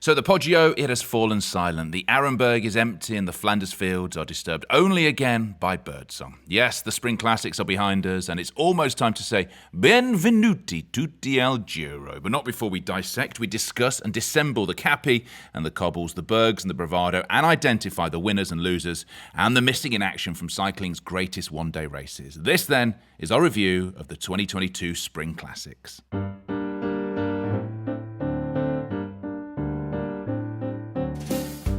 So the Poggio, it has fallen silent. The Arenberg is empty and the Flanders fields are disturbed only again by birdsong. Yes, the spring classics are behind us and it's almost time to say benvenuti tutti al Giro. But not before we dissect, we discuss and dissemble the capi and the cobbles, the bergs and the bravado, and identify the winners and losers and the missing in action from cycling's greatest one-day races. This then is our review of the 2022 Spring Classics.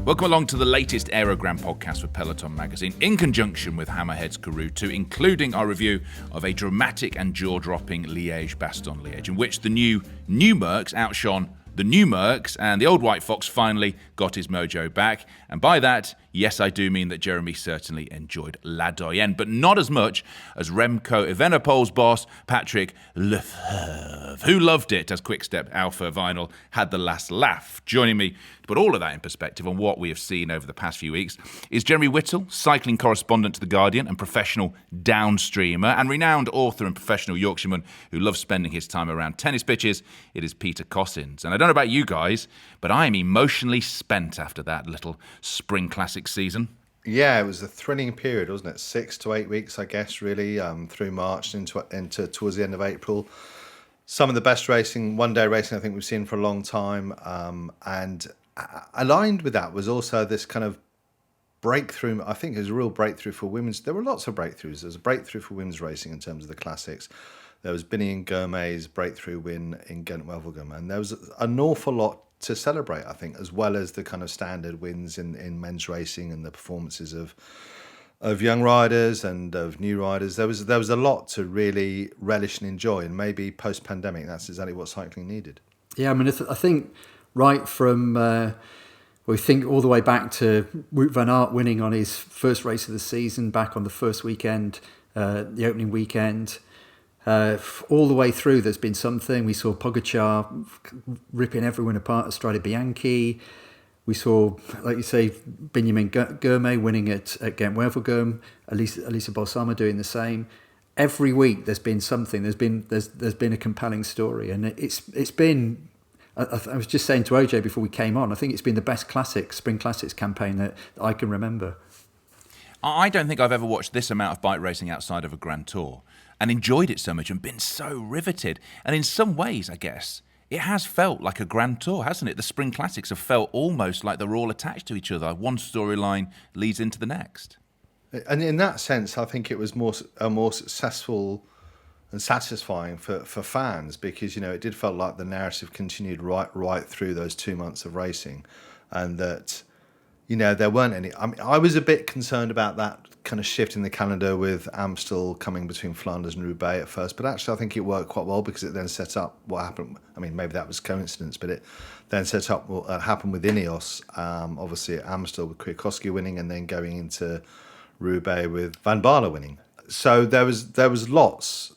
Welcome along to the latest Aerogram podcast for Peloton magazine, in conjunction with Hammerhead's Redoute, including our review of a dramatic and jaw-dropping Liège-Bastogne-Liège, in which the new Merckx outshone the new Merckx, and the old White Fox finally got his mojo back. And by that, yes, I do mean that Jeremy certainly enjoyed La Doyenne, but not as much as Remco Evenepoel's boss, Patrick Lefebvre, who loved it as Quick-Step Alpha Vinyl had the last laugh. Joining me to put all of that in perspective on what we have seen over the past few weeks is Jeremy Whittle, cycling correspondent to The Guardian and professional downstreamer, and renowned author and professional Yorkshireman who loves spending his time around tennis pitches. It is Peter Cossins. And I don't know about you guys, but I am emotionally spent after that little spring classic season. Yeah, it was a thrilling period, wasn't it? 6 to 8 weeks, I guess, really, through March into towards the end of April. Some of the best racing, one-day racing, I think we've seen for a long time. And aligned with that was also this kind of breakthrough. I think it was a real breakthrough for women's. There were lots of breakthroughs. There was a breakthrough for women's racing in terms of the classics. There was Binny and Gourmet's breakthrough win in Ghent-Wevelgem. And there was an awful lot to celebrate, I think, as well as the kind of standard wins in men's racing and the performances of young riders and of new riders. There was a lot to really relish and enjoy, and maybe post-pandemic, that's exactly what cycling needed. Yeah, I mean, I think right from we think all the way back to Wout van Aert winning on his first race of the season back on the first weekend, the opening weekend. All the way through, there's been something. We saw Poggio ripping everyone apart at Strade Bianchi. We saw, like you say, Benjamin Gourmet winning at Ghent-Wevelgem. Elisa Balsamo doing the same. Every week, there's been something. There's been a compelling story, and it's been. I was just saying to OJ before we came on, I think it's been the best spring classics campaign that I can remember. I don't think I've ever watched this amount of bike racing outside of a Grand Tour and enjoyed it so much and been so riveted. And in some ways, I guess, it has felt like a Grand Tour, hasn't it? The Spring Classics have felt almost like they're all attached to each other. One storyline leads into the next. And in that sense, I think it was a more successful and satisfying for fans, because, you know, it did feel like the narrative continued right through those 2 months of racing, and that, you know, there weren't any. I mean, I was a bit concerned about that kind of shift in the calendar with Amstel coming between Flanders and Roubaix at first, but actually I think it worked quite well, because it then set up what happened. I mean, maybe that was coincidence, but it then set up what happened with Ineos, obviously at Amstel with Kwiatkowski winning, and then going into Roubaix with Van Baarle winning. So there was lots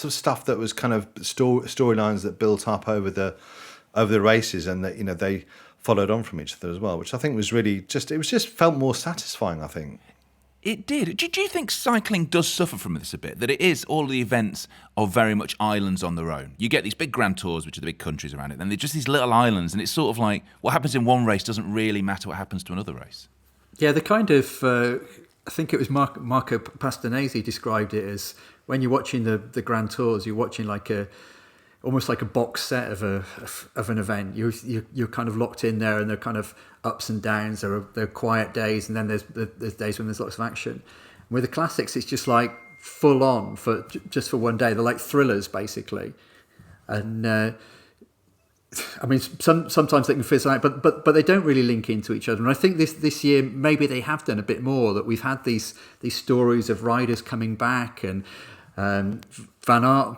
of stuff that was kind of storylines that built up over the races, and that, you know, they followed on from each other as well, which I think was really just felt more satisfying, I think. It did. Do you think cycling does suffer from this a bit? That it is, all the events are very much islands on their own. You get these big Grand Tours, which are the big countries around it, and they're just these little islands, and it's sort of like what happens in one race doesn't really matter what happens to another race. Yeah, the kind of, I think it was Marco Pastanese described it as, when you're watching the Grand Tours, you're watching almost like a box set of an event. You're kind of locked in there, and they're kind of ups and downs. There are quiet days, and then there's days when there's lots of action. And with the classics, it's just like full on for one day. They're like thrillers, basically. And I mean, sometimes they can fizzle out, but they don't really link into each other. And I think this year maybe they have done a bit more. That we've had these stories of riders coming back, and Van Aert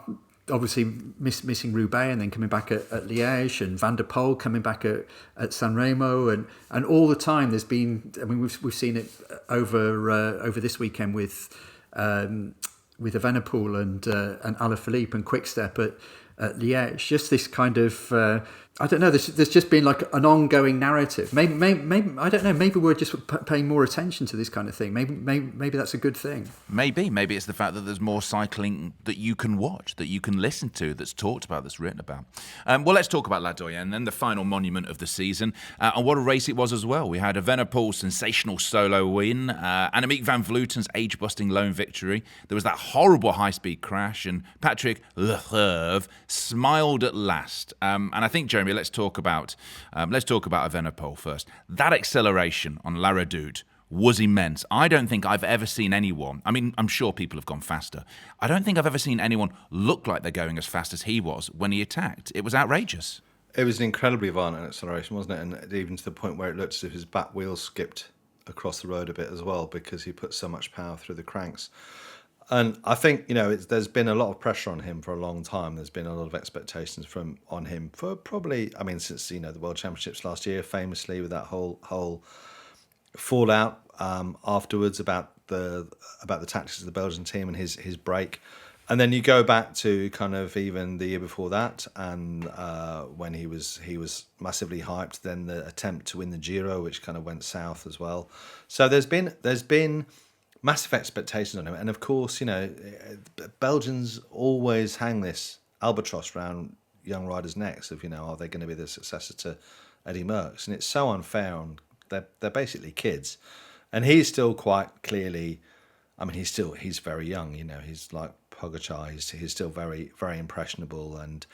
obviously missing Roubaix and then coming back at Liège, and Van der Poel coming back at San Remo, and all the time there's been. I mean, we've seen it over this weekend with Evenepoel and Alaphilippe and Quick-Step at Liège. Just this kind of I don't know. There's just been like an ongoing narrative. Maybe I don't know. Maybe we're just paying more attention to this kind of thing. Maybe that's a good thing. Maybe it's the fact that there's more cycling that you can watch, that you can listen to, that's talked about, that's written about. Well, let's talk about La Doyenne, then the final monument of the season, and what a race it was as well. We had Evenepoel's sensational solo win, Annemiek van Vleuten's age-busting lone victory. There was that horrible high-speed crash, and Patrick Lefebvre smiled at last. And I think, Jeremy, let's talk about Evenepoel first. That acceleration on La Redoute was immense. I don't think I've ever seen anyone, I mean, I'm sure people have gone faster. I don't think I've ever seen anyone look like they're going as fast as he was when he attacked. It was outrageous. It was an incredibly violent acceleration, wasn't it? And even to the point where it looked as if his back wheels skipped across the road a bit as well, because he put so much power through the cranks. And I think, there's been a lot of pressure on him for a long time. There's been a lot of expectations on him for probably, since, the World Championships last year, famously with that whole fallout afterwards about the tactics of the Belgian team and his break. And then you go back to kind of even the year before that, and when he was massively hyped. Then the attempt to win the Giro, which kind of went south as well. So there's been massive expectations on him, and of course, Belgians always hang this albatross around young riders' necks of, are they going to be the successor to Eddy Merckx? And it's so unfair. They're basically kids, and he's still quite clearly. He's very young. He's like Poggio. He's still very, very impressionable, and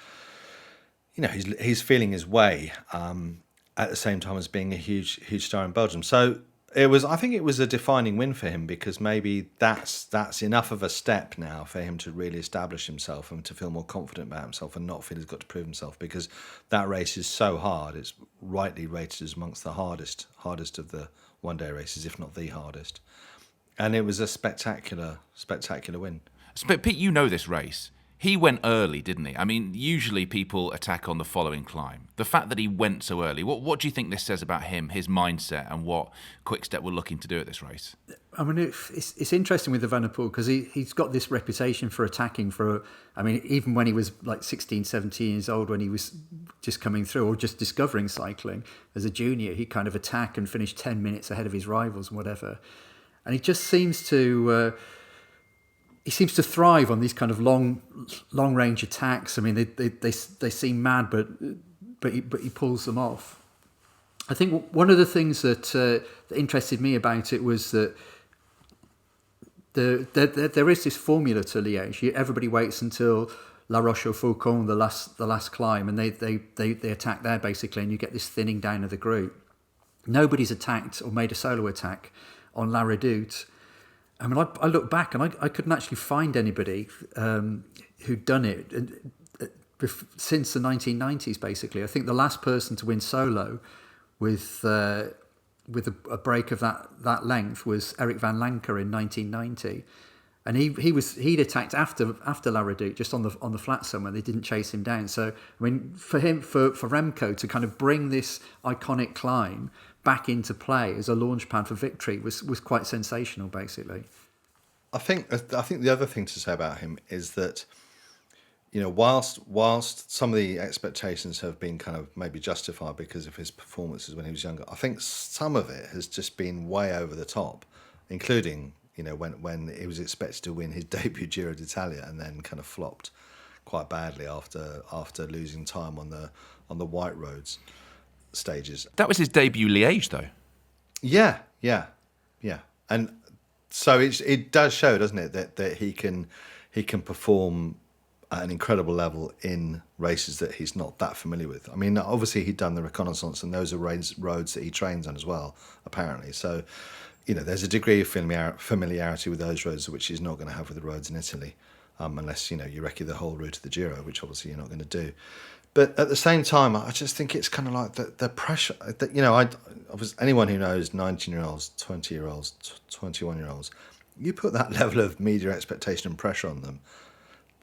he's feeling his way at the same time as being a huge star in Belgium. So I think it was a defining win for him, because maybe that's enough of a step now for him to really establish himself and to feel more confident about himself and not feel he's got to prove himself, because that race is so hard. It's rightly rated as amongst the hardest of the one-day races, if not the hardest. And it was a spectacular win. But Pete, you know this race. He went early, didn't he? I mean, usually people attack on the following climb. The fact that he went so early, what do you think this says about him, his mindset, and what Quick-Step were looking to do at this race? I mean, it's interesting with Evenepoel, because he's got this reputation for attacking even when he was like 16, 17 years old, when he was just coming through or just discovering cycling as a junior, he kind of attack and finish 10 minutes ahead of his rivals and whatever. And he just seems to... He seems to thrive on these kind of long range attacks. I mean, they seem mad, but he pulls them off. I think one of the things that interested me about it was that there is this formula to Liège. Everybody waits until La Roche-au-Faucon, the last climb, and they attack there basically, and you get this thinning down of the group. Nobody's attacked or made a solo attack on La Redoute. I mean, I look back and I couldn't actually find anybody who'd done it since the 1990s, basically. I think the last person to win solo with a break of that length was Eric van Lancker in 1990. And he'd attacked after La Redoute, just on the flat somewhere. They didn't chase him down. So, I mean, for Remco to kind of bring this iconic climb back into play as a launch pad for victory was quite sensational, basically. I think the other thing to say about him is that, whilst some of the expectations have been kind of maybe justified because of his performances when he was younger, I think some of it has just been way over the top, including, when he was expected to win his debut Giro d'Italia and then kind of flopped quite badly after losing time on the white roads stages. That was his debut Liège, though. Yeah. And so it does show, doesn't it, that he can perform at an incredible level in races that he's not that familiar with. I mean, obviously he'd done the reconnaissance, and those are roads that he trains on as well, apparently. So, there's a degree of familiarity with those roads which he's not going to have with the roads in Italy, unless you recce the whole route of the Giro, which obviously you're not going to do. But at the same time, I just think it's kind of like the pressure that, anyone who knows 19-year-olds, 20-year-olds, 21-year-olds, you put that level of media expectation and pressure on them,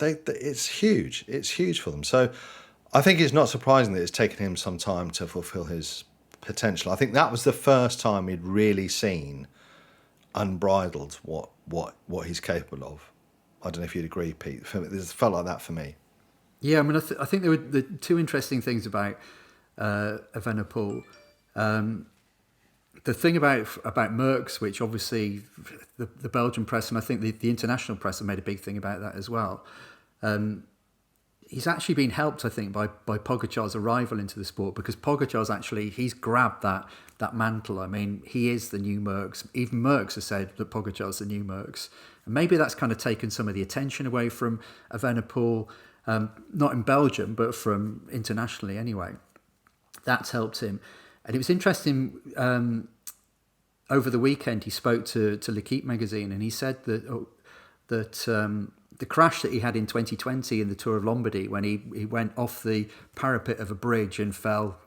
it's huge. It's huge for them. So I think it's not surprising that it's taken him some time to fulfill his potential. I think that was the first time he'd really seen unbridled what he's capable of. I don't know if you'd agree, Pete. It felt like that for me. Yeah, I mean, I think there were the two interesting things about Evenepoel. The thing about Merckx, which obviously the Belgian press and I think the international press have made a big thing about that as well. He's actually been helped, I think, by Pogacar's arrival into the sport, because Pogacar's he's grabbed that mantle. I mean, he is the new Merckx. Even Merckx has said that Pogacar's the new Merckx. And maybe that's kind of taken some of the attention away from Evenepoel, not in Belgium, but from internationally anyway. That's helped him. And it was interesting, over the weekend he spoke to L'Equipe magazine, and he said that the crash that he had in 2020 in the Tour of Lombardy, when he went off the parapet of a bridge and fell,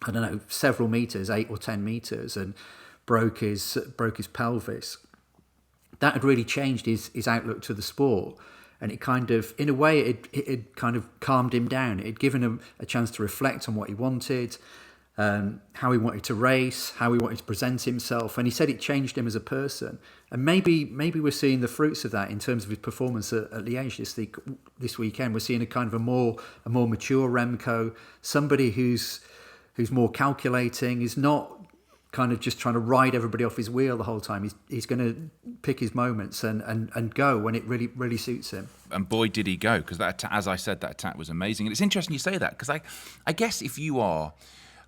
I don't know, several meters, 8 or 10 meters, and broke his pelvis, that had really changed his outlook to the sport. And it kind of, in a way, it kind of calmed him down. It had given him a chance to reflect on what he wanted, how he wanted to race, how he wanted to present himself. And he said it changed him as a person. And maybe we're seeing the fruits of that in terms of his performance at Liège this weekend. We're seeing a kind of a more mature Remco, somebody who's more calculating, is not kind of just trying to ride everybody off his wheel the whole time. He's going to pick his moments and go when it really suits him. And boy, did he go, because as I said, that attack was amazing. And it's interesting you say that, because I guess if you are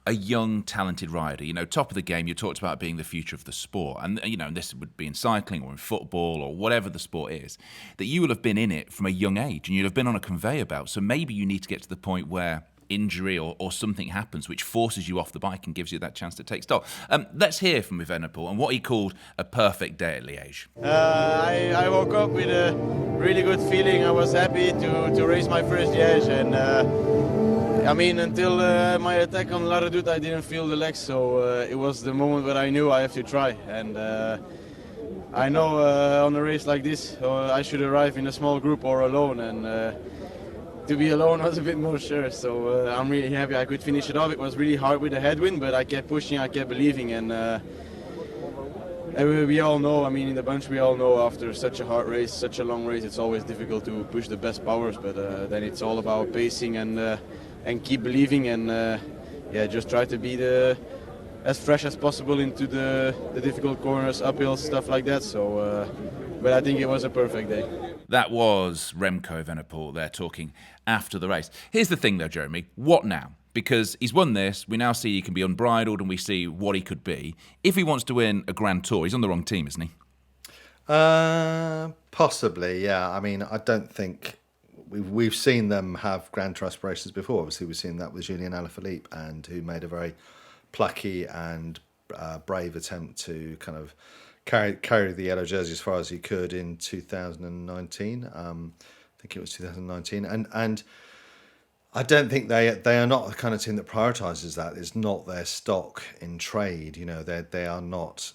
a young, talented rider, top of the game, you talked about being the future of the sport. And, this would be in cycling or in football or whatever the sport is, that you will have been in it from a young age and you'll have been on a conveyor belt. So maybe you need to get to the point where injury or something happens which forces you off the bike and gives you that chance to take stock. Let's hear from Evenepoel and what he called a perfect day at Liège. I woke up with a really good feeling. I was happy to race my first Liège, and until my attack on La Redoute I didn't feel the legs, so it was the moment where I knew I have to try. And I know on a race like this I should arrive in a small group or alone, and to be alone was a bit more sure, so I'm really happy I could finish it off. It was really hard with the headwind, but I kept pushing, I kept believing, and we all know, in the bunch we all know after such a hard race, such a long race, it's always difficult to push the best powers, but then it's all about pacing and keep believing, and just try to be as fresh as possible into the difficult corners, uphills, stuff like that. So, but I think it was a perfect day. That was Remco Evenepoel there talking after the race. Here's the thing though, Jeremy, what now? Because he's won this, we now see he can be unbridled and we see what he could be. If he wants to win a Grand Tour, he's on the wrong team, isn't he? Possibly, yeah. I don't think we've seen them have Grand Tour aspirations before. Obviously, we've seen that with Julian Alaphilippe, and who made a very plucky and brave attempt to kind of carry the yellow jersey as far as he could in 2019. I think it was 2019, and I don't think they are not the kind of team that prioritises that. It's not their stock in trade. They are not.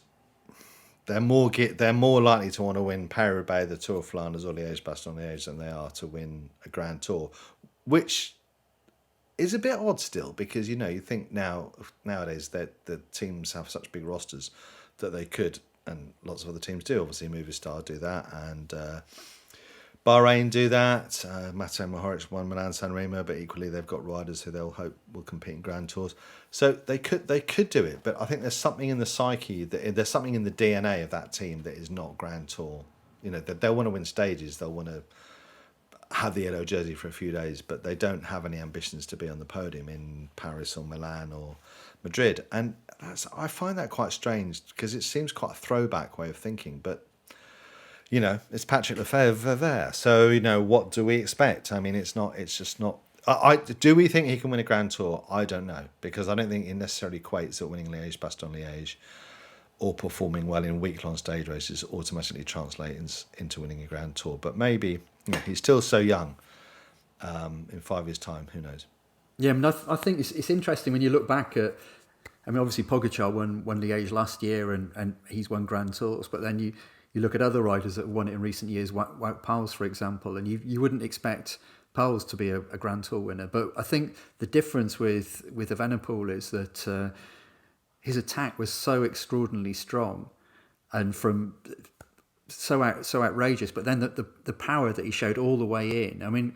They're more likely to want to win Paris-Roubaix, the Tour of Flanders, or Liège-Bastogne-Liège than they are to win a Grand Tour, which is a bit odd still, because you think nowadays that the teams have such big rosters that they could, and lots of other teams do. Obviously, Movistar do that, and Bahrain do that. Matej Mohoric won Milan-San Remo, but equally they've got riders who they'll hope will compete in Grand Tours. So they could do it, but I think there's something in the psyche, there's something in the DNA of that team that is not Grand Tour. That they'll want to win stages, they'll want to have the yellow jersey for a few days, but they don't have any ambitions to be on the podium in Paris or Milan or Madrid. And I find that quite strange, because it seems quite a throwback way of thinking, but it's Patrick Lefevere. So, what do we expect? It's just not. Do we think he can win a Grand Tour? I don't know, because I don't think it necessarily equates that winning Liège-Bastogne-Liège or performing well in week-long stage races automatically translates into winning a Grand Tour. But maybe he's still so young. In 5 years' time, who knows? Yeah, I think it's interesting when you look back at. Obviously Pogacar won Liège last year, and he's won Grand Tours. But then you look at other riders that have won it in recent years, Wout Poels, for example, and you wouldn't expect Poels to be a Grand Tour winner. But I think the difference with Evenepoel is that his attack was so extraordinarily strong, and from so outrageous. But then the power that he showed all the way in.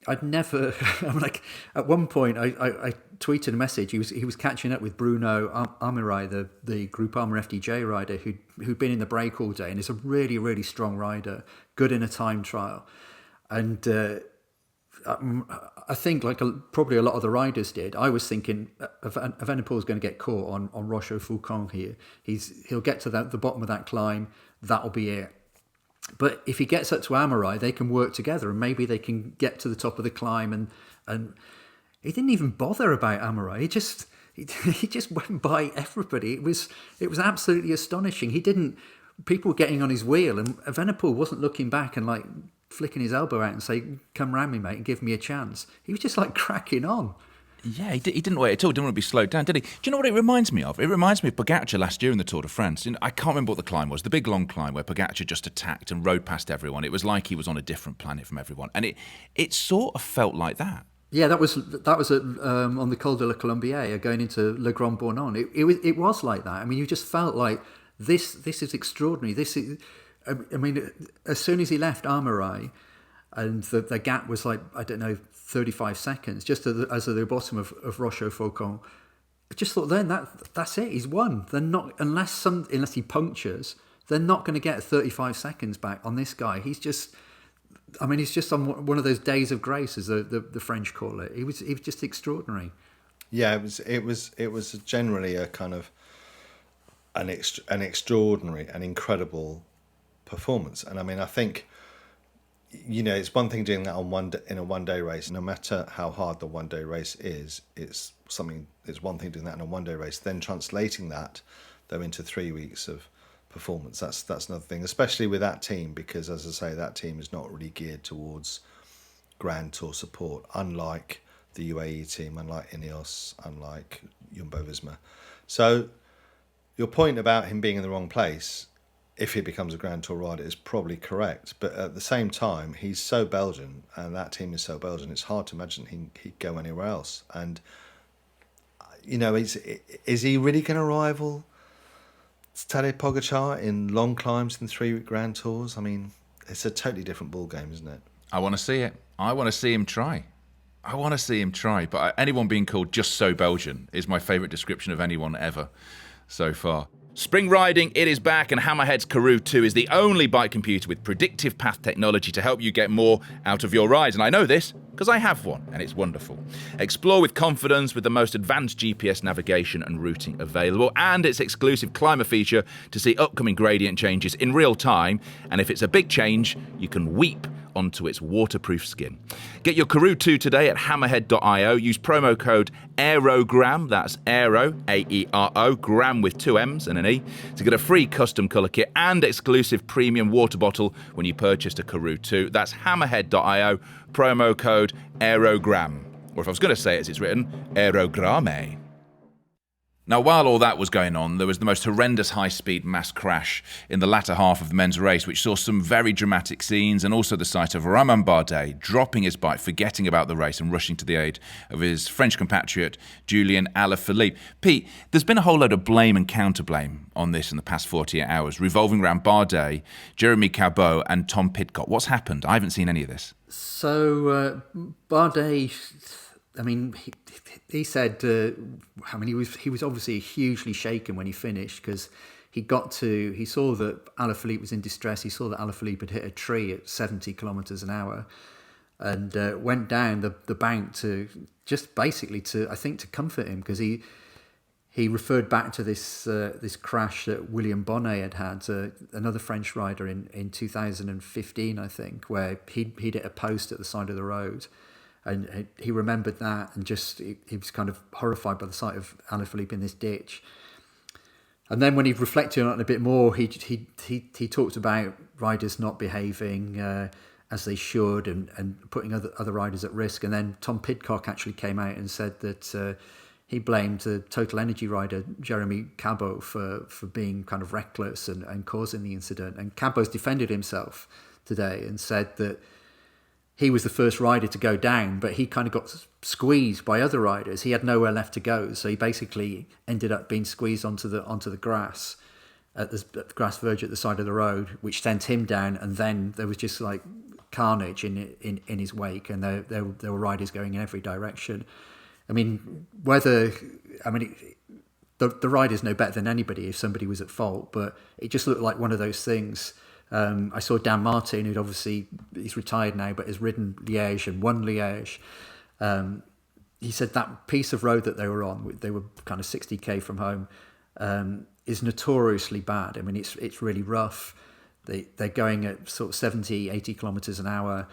I'd never. I'm like, at one point, I tweeted a message. He was catching up with Bruno Amirai, the Group Armour FDJ rider who'd been in the break all day and is a really, really strong rider, good in a time trial, and I think probably a lot of the riders did. I was thinking Evenepoel's going to get caught on Rochereau-Foucault here. He'll get to the bottom of that climb. That'll be it. But if he gets up to Amirai, they can work together and maybe they can get to the top of the climb. And he didn't even bother about Amirai. He just went by everybody. It was absolutely astonishing. People were getting on his wheel, and Evenepoel wasn't looking back and like flicking his elbow out and say, "Come round me, mate, and give me a chance." He was just like cracking on. Yeah, he didn't wait at all. Didn't want to be slowed down, did he? Do you know what it reminds me of? It reminds me of Pogacar last year in the Tour de France. I can't remember what the climb was. The big long climb where Pogacar just attacked and rode past everyone. It was like he was on a different planet from everyone, and it sort of felt like that. Yeah, that was on the Col de la Colombière going into Le Grand Bornand. It was like that. I mean, you just felt like this is extraordinary. I mean, as soon as he left Amirai, and the gap was like, I don't know, 35 seconds, just as at the bottom of Rochereau-Foucault. I just thought then that's it, he's won. They're not, unless he punctures, they're not going to get 35 seconds back on this guy. He's just on one of those days of grace, as the French call it. He was just extraordinary. Yeah, it was generally a kind of an extraordinary and incredible performance. And I mean, I think, it's one thing doing that in a one-day race. No matter how hard the one-day race is, it's one thing doing that in a one-day race. Then translating that though into 3 weeks of performance, that's another thing. Especially with that team, because as I say, that team is not really geared towards Grand Tour support. Unlike the UAE team, unlike Ineos, unlike Jumbo-Visma. So your point about him being in the wrong place, if he becomes a Grand Tour rider, is probably correct. But at the same time, he's so Belgian, and that team is so Belgian, it's hard to imagine he'd go anywhere else. And, is he really going to rival Tadej Pogacar in long climbs in 3-week Grand Tours? I mean, it's a totally different ball game, isn't it? I want to see it. I want to see him try. But anyone being called just so Belgian is my favourite description of anyone ever so far. Spring riding, it is back, and Hammerhead's Karoo 2 is the only bike computer with predictive path technology to help you get more out of your rides. And I know this because I have one, and it's wonderful. Explore with confidence with the most advanced GPS navigation and routing available, and its exclusive climber feature to see upcoming gradient changes in real time. And if it's a big change, you can weep onto its waterproof skin. Get your Karoo 2 today at hammerhead.io. Use promo code AEROGRAM, that's Aero, A-E-R-O, gram with 2 M's and an E, to get a free custom colour kit and exclusive premium water bottle when you purchase a Karoo 2. That's hammerhead.io, promo code AEROGRAM. Or if I was going to say it as it's written, AEROGRAME. Now, while all that was going on, there was the most horrendous high-speed mass crash in the latter half of the men's race, which saw some very dramatic scenes, and also the sight of Romain Bardet dropping his bike, forgetting about the race and rushing to the aid of his French compatriot, Julian Alaphilippe. Pete, there's been a whole load of blame and counter-blame on this in the past 48 hours, revolving around Bardet, Jeremy Cabot and Tom Pidcock. What's happened? I haven't seen any of this. So, Bardet, I mean, he said, he was obviously hugely shaken when he finished, because he saw that Alaphilippe was in distress. He saw that Alaphilippe had hit a tree at 70 kilometres an hour, and went down the bank to just basically to comfort him, because he referred back to this crash that William Bonnet had, another French rider in 2015, I think, where he'd hit a post at the side of the road. And he remembered that, and he was kind of horrified by the sight of Alaphilippe in this ditch. And then when he reflected on it a bit more, he talked about riders not behaving as they should, and putting other riders at risk. And then Tom Pidcock actually came out and said that he blamed the Total Energy rider Jeremy Cabot for being kind of reckless and causing the incident. And Cabot's defended himself today and said that he was the first rider to go down, but he kind of got squeezed by other riders. He had nowhere left to go, so he basically ended up being squeezed onto the grass at the grass verge at the side of the road, which sent him down. And then there was just like carnage in his wake, and there were riders going in every direction. I mean, the riders know better than anybody if somebody was at fault, but it just looked like one of those things. I saw Dan Martin, who'd obviously, he's retired now, but has ridden Liège and won Liège. He said that piece of road that they were on, they were kind of 60k from home, is notoriously bad. I mean, it's really rough. They're going at sort of 70, 80 kilometres an hour.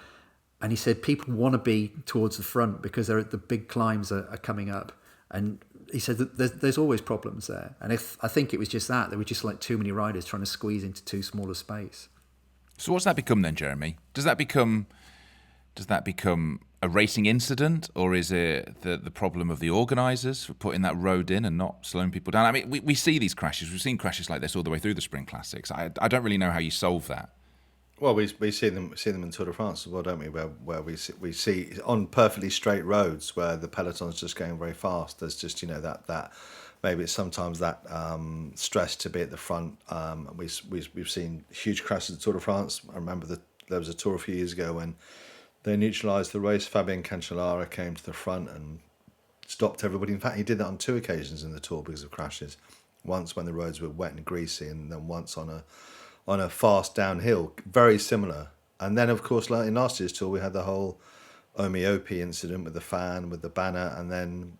And he said people want to be towards the front because the big climbs are coming up. And he said that there's always problems there. And I think it was just that. There were just like too many riders trying to squeeze into too small a space. So what's that become then, Jeremy? Does that become a racing incident, or is it the problem of the organisers for putting that road in and not slowing people down? I mean, we see these crashes. We've seen crashes like this all the way through the Spring Classics. I don't really know how you solve that. Well, we see them in Tour de France as well, don't we? Where we see on perfectly straight roads where the peloton's just going very fast. There's just that maybe it's sometimes that stress to be at the front. We've seen huge crashes at Tour de France. I remember there was a tour a few years ago when they neutralised the race. Fabian Cancellara came to the front and stopped everybody. In fact, he did that on 2 occasions in the Tour because of crashes. Once when the roads were wet and greasy, and then once on a fast downhill, very similar. And then, of course, like in last year's Tour, we had the whole Omiopi incident with the fan, with the banner, and then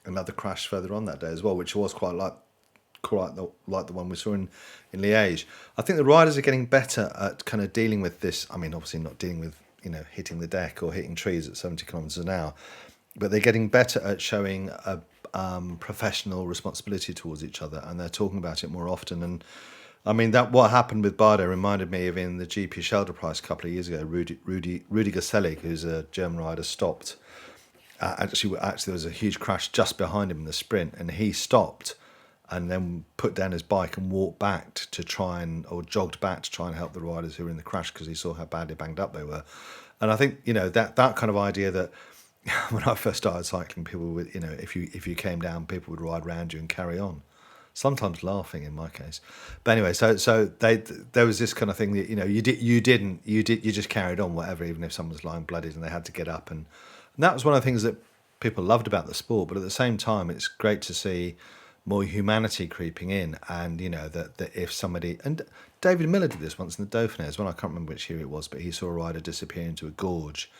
another crash further on that day as well, which was quite like the one we saw in Liège. I think the riders are getting better at kind of dealing with this. I mean, obviously not dealing with hitting the deck or hitting trees at 70 kilometres an hour, but they're getting better at showing a professional responsibility towards each other, and they're talking about it more often. And I mean, that what happened with Bardet reminded me of in the GP Shelter Prize a couple of years ago. Rüdiger Selig, who's a German rider, stopped. Actually, there was a huge crash just behind him in the sprint, and he stopped and then put down his bike and walked back jogged back to try and help the riders who were in the crash because he saw how badly banged up they were. And I think that kind of idea that when I first started cycling, people would if you came down, people would ride around you and carry on. Sometimes laughing in my case, but anyway, so there was this kind of thing that you just carried on whatever, even if someone was lying bloodied and they had to get up, and that was one of the things that people loved about the sport. But at the same time, it's great to see more humanity creeping in, and that if somebody, and David Miller did this once in the Dauphiné as well. I can't remember which year it was, but he saw a rider disappear into a gorge,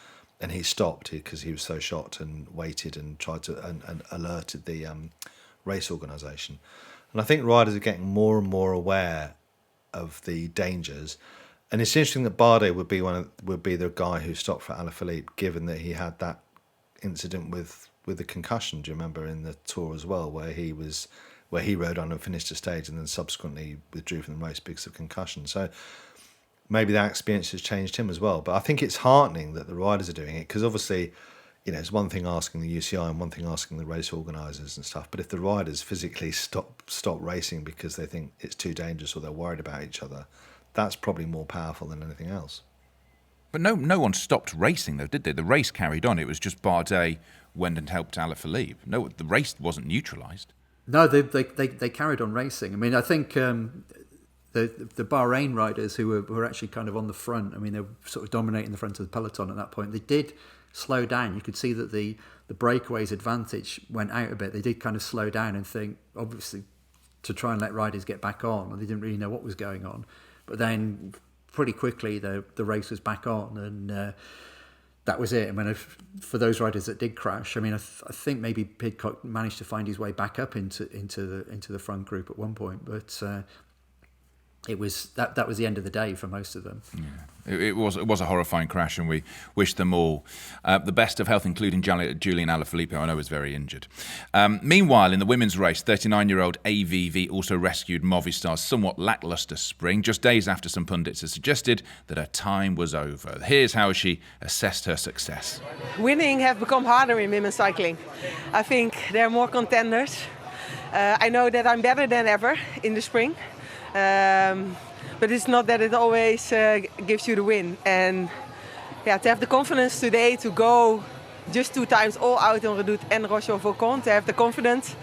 and he stopped because he was so shocked and waited and tried to and alerted the race organisation. And I think riders are getting more and more aware of the dangers. And it's interesting that Bardet would be the guy who stopped for Alaphilippe, given that he had that incident with the concussion. Do you remember in the Tour as well, where he rode on and finished a stage and then subsequently withdrew from the race because of concussion? So maybe that experience has changed him as well. But I think it's heartening that the riders are doing it, because obviously, it's one thing asking the UCI and one thing asking the race organisers and stuff. But if the riders physically stop racing because they think it's too dangerous or they're worried about each other, that's probably more powerful than anything else. But no one stopped racing, though, did they? The race carried on. It was just Bardet went and helped Alaphilippe. No, the race wasn't neutralised. No, they carried on racing. I mean, I think the Bahrain riders who were actually kind of on the front, I mean, they were sort of dominating the front of the peloton at that point. They did slow down. You could see that the breakaways advantage went out a bit. They did kind of slow down and think, obviously, to try and let riders get back on. And they didn't really know what was going on. But then pretty quickly the race was back on, and that was it. I mean, for those riders that did crash, I mean, I think maybe Pidcock managed to find his way back up into the front group at one point, but it was that was the end of the day for most of them. Yeah. It was a horrifying crash, and we wish them all the best of health, including Julian Alaphilippe, who I know was very injured. Meanwhile, in the women's race, 39-year-old AVV also rescued Movistar's somewhat lacklustre spring, just days after some pundits had suggested that her time was over. Here's how she assessed her success. Winning have become harder in women's cycling. I think there are more contenders. I know that I'm better than ever in the spring. But it's not that it always gives you the win. And to have the confidence today to go just 2 times all out on Redoute and Rochefort-Vaucon, to have the confidence.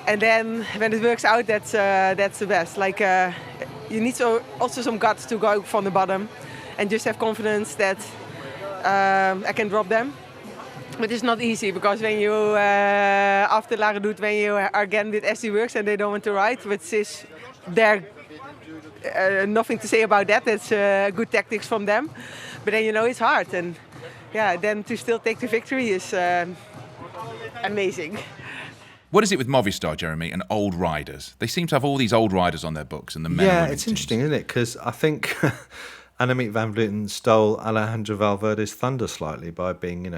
And then when it works out, that's the best. Like you need also some guts to go from the bottom. and just have confidence that I can drop them. But it's not easy because when you, after La Redoute, when you are again with SD Works and they don't want to ride, which is their nothing to say about that. That's good tactics from them. But then it's hard, and then to still take the victory is amazing. What is it with Movistar, Jeremy, and old riders? They seem to have all these old riders on their books, and the men. Yeah, it's interesting, isn't it? Because I think Annemiek van Vleuten stole Alejandro Valverde's thunder slightly by being,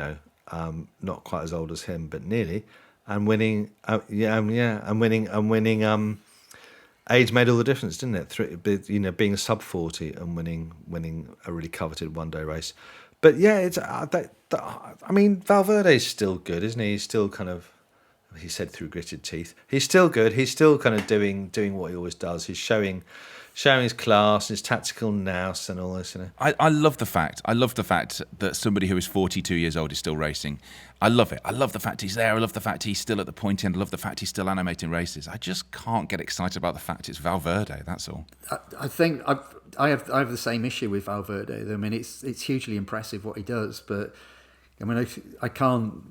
not quite as old as him, but nearly, and winning. And winning. Age made all the difference, didn't it? Being a sub 40 and winning a really coveted one-day race. But yeah, it's. Valverde's still good, isn't he? He's still kind of. He said through gritted teeth. He's still good. He's still kind of doing what he always does. He's showing his class, his tactical nous and all this. I love the fact that somebody who is 42 years old is still racing. I love it. I love the fact he's there. I love the fact he's still at the point end. I love the fact he's still animating races. I just can't get excited about the fact it's Valverde. That's all. I think I have the same issue with Valverde. I mean, it's hugely impressive what he does, but I mean, I can't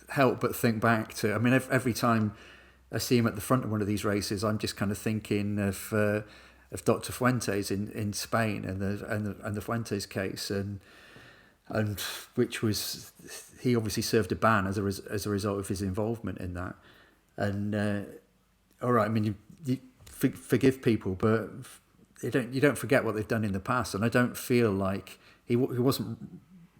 help but think back to. I mean, every time I see him at the front of one of these races, I'm just kind of thinking of Dr. Fuentes in Spain and the Fuentes case, and which was he obviously served a ban as a result of his involvement in that. And all right, I mean, you forgive people, but you don't forget what they've done in the past. And I don't feel like he wasn't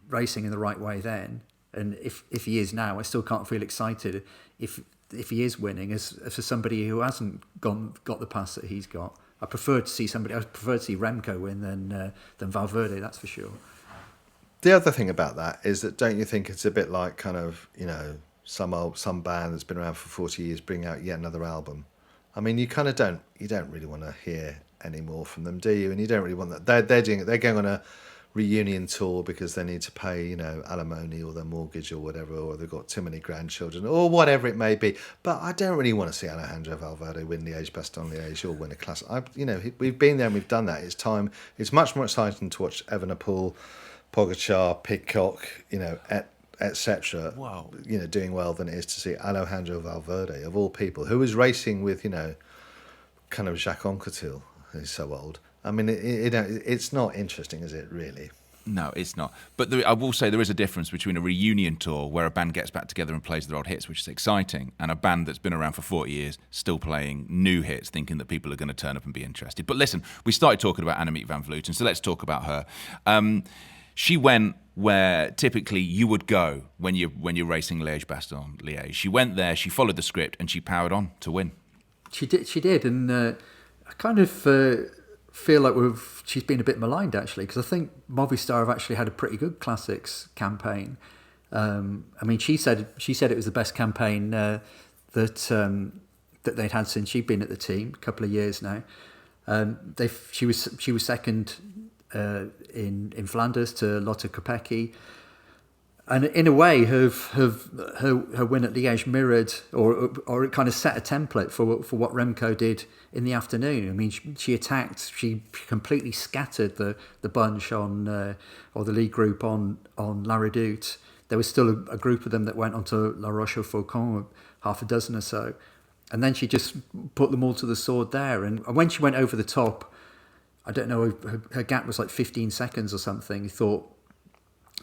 racing in the right way then, and if he is now, I still can't feel excited if he is winning as for somebody who hasn't got the pass that he's got. I prefer to see Remco win than Valverde, that's for sure. The other thing about that is that don't you think it's a bit like kind of some band that's been around for 40 years bring out yet another album? I mean, you kind of don't really want to hear any more from them, do you? And you don't really want that. They're going on a reunion tour because they need to pay, alimony or their mortgage or whatever, or they've got too many grandchildren or whatever it may be. But I don't really want to see Alejandro Valverde win Liège-Bastogne-Liège or win a class. We've been there and we've done that. It's time. It's much more exciting to watch Evenepoel, Poggio, Pidcock, etc. Wow. Doing well than it is to see Alejandro Valverde, of all people, who was racing with, kind of Jacques Anquetil, who's so old. I mean, it's not interesting, is it, really? No, it's not. But I will say there is a difference between a reunion tour where a band gets back together and plays their old hits, which is exciting, and a band that's been around for 40 years still playing new hits, thinking that people are going to turn up and be interested. But listen, we started talking about Annemiek van Vleuten, so let's talk about her. She went where typically you would go when you're racing Liège-Bastogne-Liège. She went there, she followed the script, and she powered on to win. She did, and I kind of feel like she's been a bit maligned actually, because I think Movistar have actually had a pretty good classics campaign. I mean, she said it was the best campaign that they'd had since she'd been at the team, a couple of years now. She was second in Flanders to Lotte Kopecky. And in a way, her win at Liège mirrored, or it kind of set a template for what Remco did in the afternoon. I mean, she attacked, she completely scattered the bunch on, or the lead group on La Redoute. There was still a group of them that went onto La Roche-au-Faucon, half a dozen or so. And then she just put them all to the sword there. And when she went over the top, I don't know, her gap was like 15 seconds or something. You thought,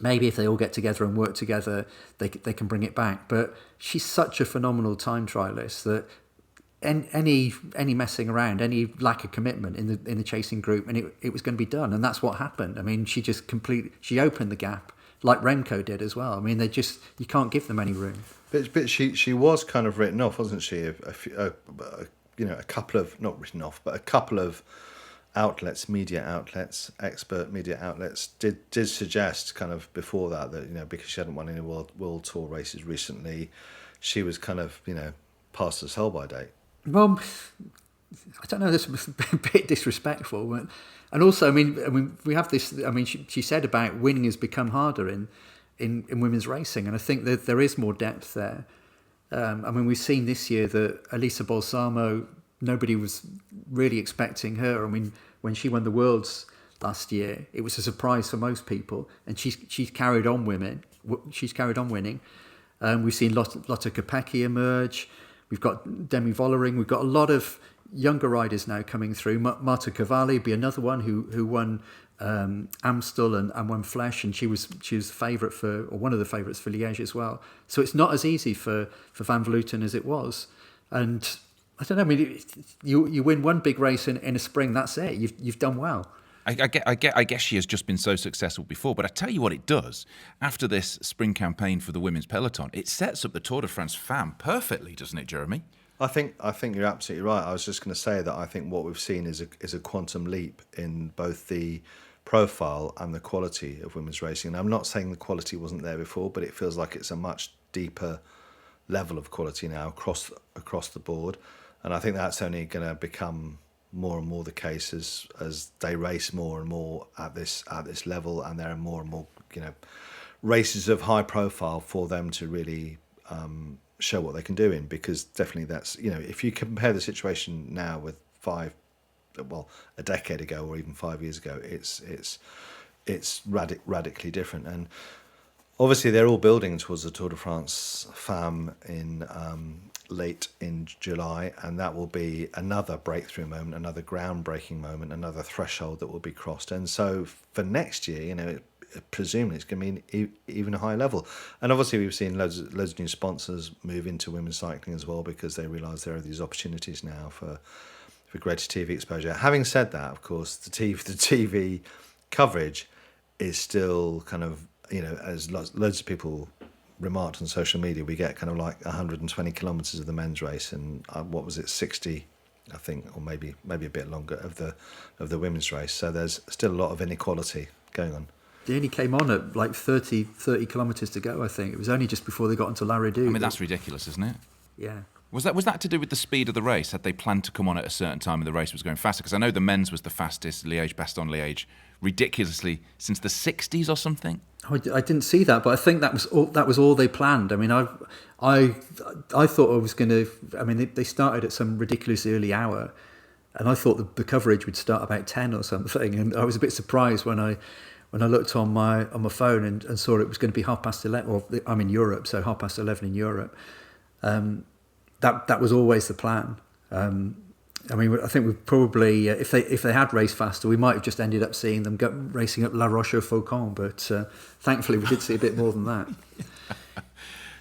maybe if they all get together and work together, they can bring it back. But she's such a phenomenal time trialist that any messing around, any lack of commitment in the chasing group, and it was going to be done. And that's what happened. I mean, she opened the gap like Remco did as well. I mean, you can't give them any room. But she was kind of written off, wasn't she? A couple of, not written off, but a couple of media outlets, expert media outlets did suggest kind of before that because she hadn't won any world tour races recently, she was kind of past the sell by date. Well, I don't know, this was a bit disrespectful, but, and also I mean we have this. I mean she said about winning has become harder in women's racing, and I think that there is more depth there. I mean, we've seen this year that Elisa Balsamo, nobody was really expecting her. I mean, when she won the Worlds last year. It was a surprise for most people, and she's carried on winning. She's carried on winning. We've seen lots of Kopecky emerge. We've got Demi Vollering. We've got a lot of younger riders now coming through. Marta Cavalli be another one who won Amstel and won Flesch, and she was favourite or one of the favourites for Liège as well. So it's not as easy for Van Vleuten as it was. And I don't know. I mean, you win one big race in a spring. That's it. You've done well. I guess she has just been so successful before, but I tell you what it does. After this spring campaign for the women's peloton, it sets up the Tour de France Femme perfectly, doesn't it, Jeremy? I think you're absolutely right. I was just going to say that I think what we've seen is a quantum leap in both the profile and the quality of women's racing. And I'm not saying the quality wasn't there before, but it feels like it's a much deeper level of quality now across the board. And I think that's only going to become more and more the case as they race more and more at this level, and there are more and more races of high profile for them to really show what they can do in. Because definitely that's if you compare the situation now with a decade ago or even 5 years ago, it's radically different. And obviously they're all building towards the Tour de France Femme in late in July, and that will be another breakthrough moment, another groundbreaking moment, another threshold that will be crossed. And so for next year, presumably it's going to be even a higher level. And obviously we've seen loads of new sponsors move into women's cycling as well, because they realise there are these opportunities now for greater TV exposure. Having said that, of course, the TV coverage is still kind of, as loads of people remarked on social media, we get kind of like 120 kilometres of the men's race and 60, I think, or maybe a bit longer of the women's race. So there's still a lot of inequality going on. They only came on at like 30 kilometres to go, I think. It was only just before they got into La Redoute. I mean, that's ridiculous, isn't it? Yeah. Was that to do with the speed of the race? Had they planned to come on at a certain time and the race was going faster? Because I know the men's was the fastest, Liège-Bastogne-Liège, ridiculously since the 60s or something. I didn't see that, but I think that was all they planned. I mean, I thought I was going to. I mean, they started at some ridiculously early hour, and I thought the coverage would start about 10 or something. And I was a bit surprised when I looked on my phone and saw it was going to be 11:30. Or I'm in Europe, so 11:30 in Europe. That was always the plan. I mean, I think we probably, if they had raced faster, we might have just ended up seeing them racing up La Roche-au-Faucon. But thankfully, we did see a bit more than that.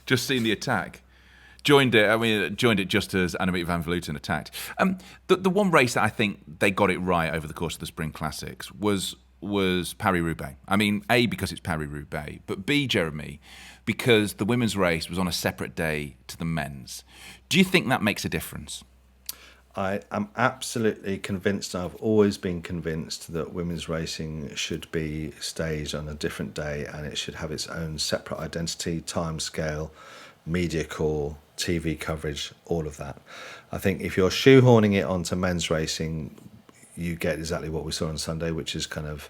Just seeing the attack. Joined it just as Annemiek van Vleuten attacked. The one race that I think they got it right over the course of the Spring Classics was Paris-Roubaix. I mean, A, because it's Paris-Roubaix, but B, Jeremy, because the women's race was on a separate day to the men's. Do you think that makes a difference? I am absolutely convinced, I've always been convinced, that women's racing should be staged on a different day, and it should have its own separate identity, time scale, media core, TV coverage, all of that. I think if you're shoehorning it onto men's racing, you get exactly what we saw on Sunday, which is kind of,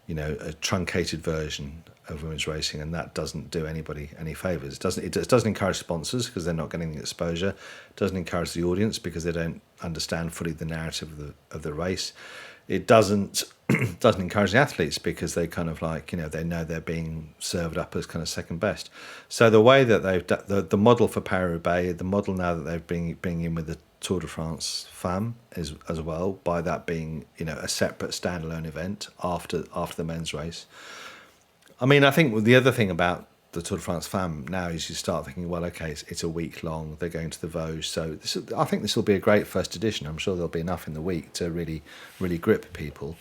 a truncated version of women's racing, and that doesn't do anybody any favours. It doesn't encourage sponsors because they're not getting the exposure. It doesn't encourage the audience because they don't understand fully the narrative of the race. It doesn't encourage the athletes because they kind of like, they know they're being served up as kind of second best. So the way that they've the model for Paris-Roubaix, the model now that they've bring in with the Tour de France Femme is as well, by that being a separate standalone event after the men's race. I mean, I think the other thing about the Tour de France Femme now is you start thinking, well, okay, it's a week long. They're going to the Vosges, so I think this will be a great first edition. I'm sure there'll be enough in the week to really grip people.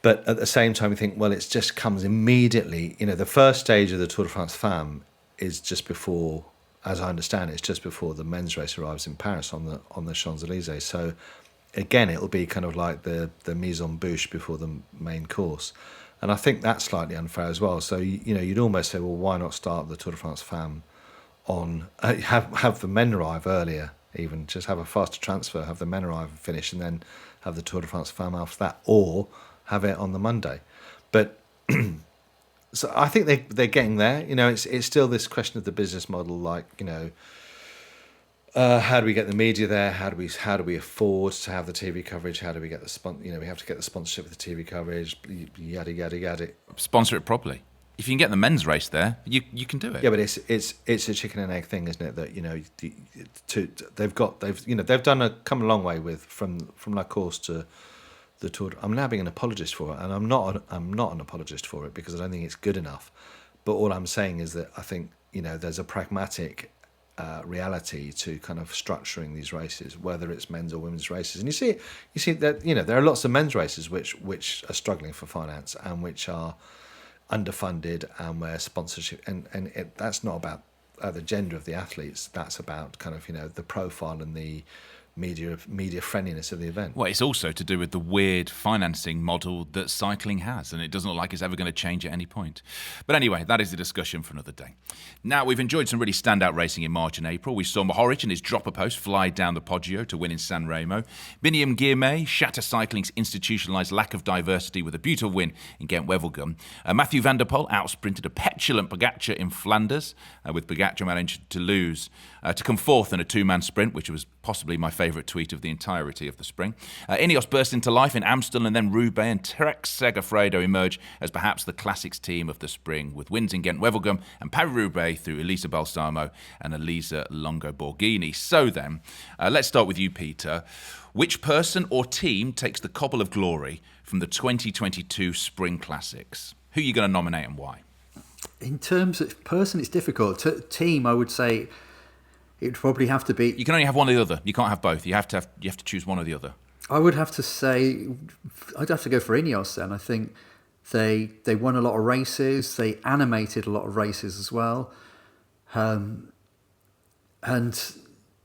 But at the same time, you think, well, it just comes immediately. The first stage of the Tour de France Femme is just before. As I understand it, it's just before the men's race arrives in Paris on the Champs-Élysées. So again, it'll be kind of like the mise en bouche before the main course. And I think that's slightly unfair as well. So, you'd almost say, well, why not start the Tour de France Femme on, have the men arrive earlier, even just have a faster transfer, have the men arrive and finish, and then have the Tour de France Femme after that, or have it on the Monday. But so I think they're getting there. It's still this question of the business model. Like, How do we get the media there? How do we afford to have the TV coverage? How do we get we have to get the sponsorship of the TV coverage. Yada yada yada. Sponsor it properly. If you can get the men's race there, you can do it. Yeah, but it's a chicken and egg thing, isn't it? That they've come a long way with from La Course to the Tour. I'm now being an apologist for it, and I'm not an apologist for it because I don't think it's good enough. But all I'm saying is that I think there's a pragmatic reality to kind of structuring these races, whether it's men's or women's races. And you see that there are lots of men's races which are struggling for finance and which are underfunded and where sponsorship that's not about the gender of the athletes. That's about kind of the profile and the media friendliness of the event. Well, it's also to do with the weird financing model that cycling has, and it doesn't look like it's ever going to change at any point. But anyway, that is a discussion for another day. Now, we've enjoyed some really standout racing in March and April. We saw Mohoric and his dropper post fly down the Poggio to win in San Remo. Biniam Girmay shatter cycling's institutionalised lack of diversity with a beautiful win in Ghent-Wevelgem. Mathieu van der Poel outsprinted a petulant Pogacar in Flanders, with Pogacar managing to lose to come fourth in a two-man sprint, which was possibly my favourite tweet of the entirety of the spring. Ineos burst into life in Amstel and then Roubaix, and Trek Segafredo emerged as perhaps the classics team of the spring, with wins in Ghent-Wevelgem and Paris-Roubaix through Elisa Balsamo and Elisa Longo-Borghini. So then, let's start with you, Peter. Which person or team takes the cobble of glory from the 2022 Spring Classics? Who are you going to nominate and why? In terms of person, it's difficult. Team, I would say it would probably have to be. You can only have one or the other. You can't have both. You have to choose one or the other. I would have to say I'd have to go for Ineos then. I think they won a lot of races. They animated a lot of races as well, and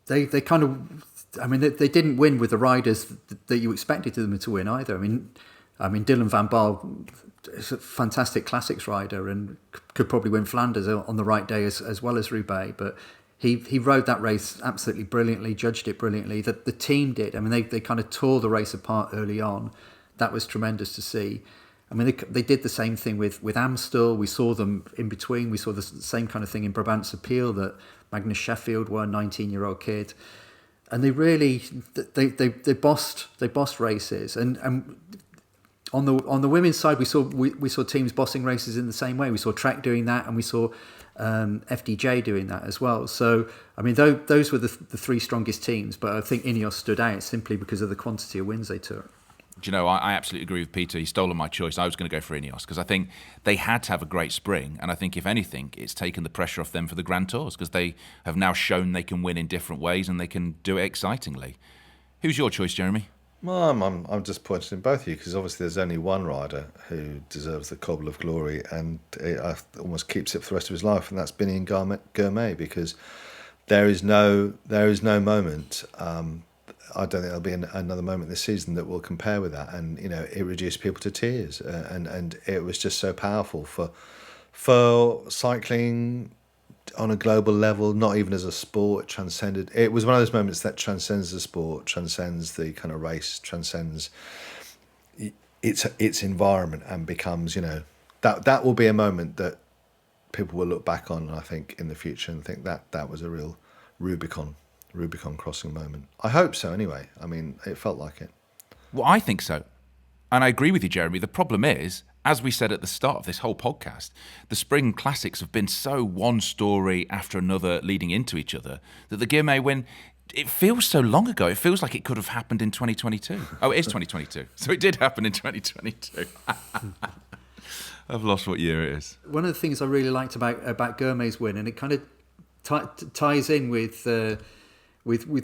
they kind of. I mean, they didn't win with the riders that you expected them to win either. I mean, Dylan van Baarle is a fantastic classics rider and could probably win Flanders on the right day as well as Roubaix, but he rode that race absolutely brilliantly, judged it brilliantly. The team did. I mean, they kind of tore the race apart early on. That was tremendous to see. I mean, they did the same thing with Amstel. We saw them in between. We saw the same kind of thing in Brabantse Pijl that Magnus Sheffield won, 19-year-old kid. And they really they bossed races. And on the women's side, we saw teams bossing races in the same way. We saw Trek doing that, and we saw FDJ doing that as well. So I mean, those were the three strongest teams. But I think Ineos stood out simply because of the quantity of wins they took. Do you know, I absolutely agree with Peter. He's stolen my choice. I was going to go for Ineos because I think they had to have a great spring. And I think, if anything, it's taken the pressure off them for the Grand Tours because they have now shown they can win in different ways and they can do it excitingly. Who's your choice, Jeremy? Well, I'm disappointed in both of you because obviously there's only one rider who deserves the cobble of glory and almost keeps it for the rest of his life, and that's Biniam Girmay, because there is no moment. I don't think there'll be another moment this season that will compare with that, and it reduced people to tears, and it was just so powerful for cycling on a global level, not even as a sport, transcended. It was one of those moments that transcends the sport, transcends the kind of race, transcends its environment, and becomes that will be a moment that people will look back on, I think, in the future and think that was a real Rubicon crossing moment. I hope so anyway. I mean, it felt like it. Well, I think so. And I agree with you, Jeremy. The problem is, as we said at the start of this whole podcast, the Spring Classics have been so one story after another leading into each other that the Girmay win, it feels so long ago. It feels like it could have happened in 2022. Oh, it is 2022. So it did happen in 2022. I've lost what year it is. One of the things I really liked about Girmay's win, and it kind of ties in with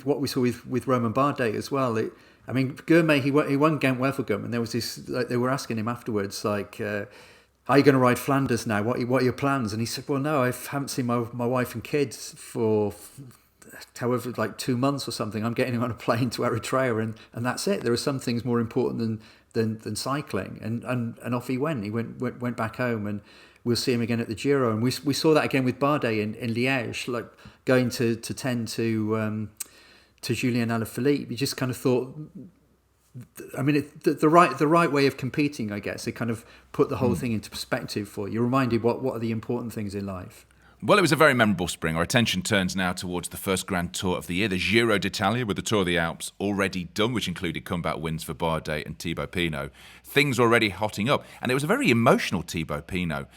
what we saw with Romain Bardet as well. I mean, Girmay, he won Ghent-Wevelgem, and there was this. They were asking him afterwards, like, "Are you going to ride Flanders now? What are your plans?" And he said, "Well, no, I haven't seen my wife and kids for however, like 2 months or something. I'm getting on a plane to Eritrea, and that's it. There are some things more important than cycling." And off he went. He went back home, and we'll see him again at the Giro. And we saw that again with Bardet in Liège, like going to tend to Julien Alaphilippe. You just kind of thought, I mean, the right way of competing, I guess. It kind of put the whole thing into perspective for you. You're reminded what are the important things in life. Well, it was a very memorable spring. Our attention turns now towards the first Grand Tour of the year, the Giro d'Italia, with the Tour of the Alps already done, which included comeback wins for Bardet and Thibaut Pinot. Things were already hotting up, and it was a very emotional Thibaut Pinot.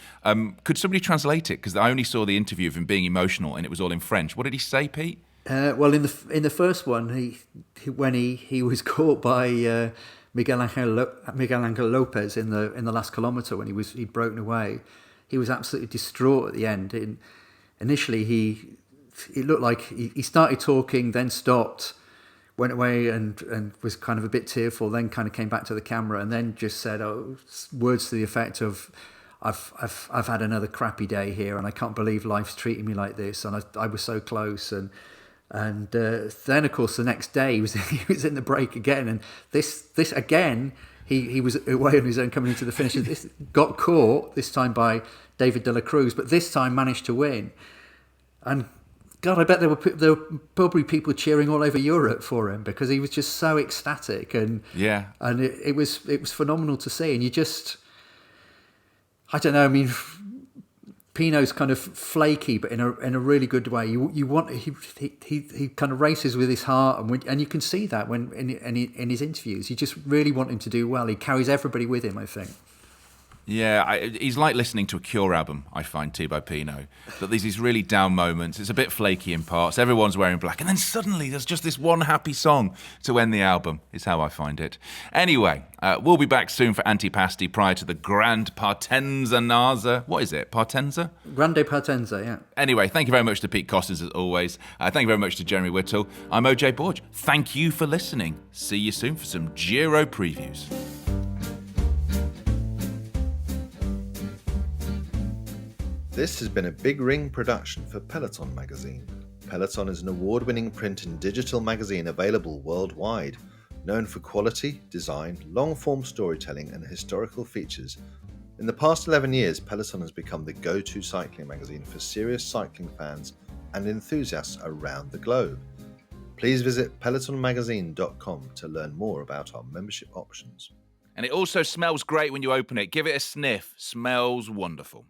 Could somebody translate it? Because I only saw the interview of him being emotional, and it was all in French. What did he say, Pete? Well, in the first one, when he was caught by Miguel Angel Lopez in the last kilometre when he'd broken away, he was absolutely distraught at the end. Initially, it looked like he started talking, then stopped, went away and was kind of a bit tearful, then kind of came back to the camera and then just said words to the effect of, I've had another crappy day here and I can't believe life's treating me like this, and I was so close. And then of course the next day he was in the break again, and this again he was away on his own coming into the finish. This got caught this time by David de la Cruz, but this time managed to win. And God, I bet there were probably people cheering all over Europe for him because he was just so ecstatic, and it was phenomenal to see. And you just, I don't know. I mean, Pinot's kind of flaky, but in a really good way. You want he kind of races with his heart, and you can see that when in his interviews. You just really want him to do well. He carries everybody with him, I think. Yeah, he's like listening to a Cure album, I find, Thibaut Pinot. That there's these really down moments. It's a bit flaky in parts. Everyone's wearing black. And then suddenly there's just this one happy song to end the album, is how I find it. Anyway, we'll be back soon for Antipasti prior to the Grand Partenza Nasa. What is it? Partenza? Grande Partenza, yeah. Anyway, thank you very much to Pete Cossins, as always. Thank you very much to Jeremy Whittle. I'm OJ Borg. Thank you for listening. See you soon for some Giro previews. This has been a Big Ring production for Peloton magazine. Peloton is an award-winning print and digital magazine available worldwide, known for quality, design, long-form storytelling and historical features. In the past 11 years, Peloton has become the go-to cycling magazine for serious cycling fans and enthusiasts around the globe. Please visit pelotonmagazine.com to learn more about our membership options. And it also smells great when you open it. Give it a sniff. Smells wonderful.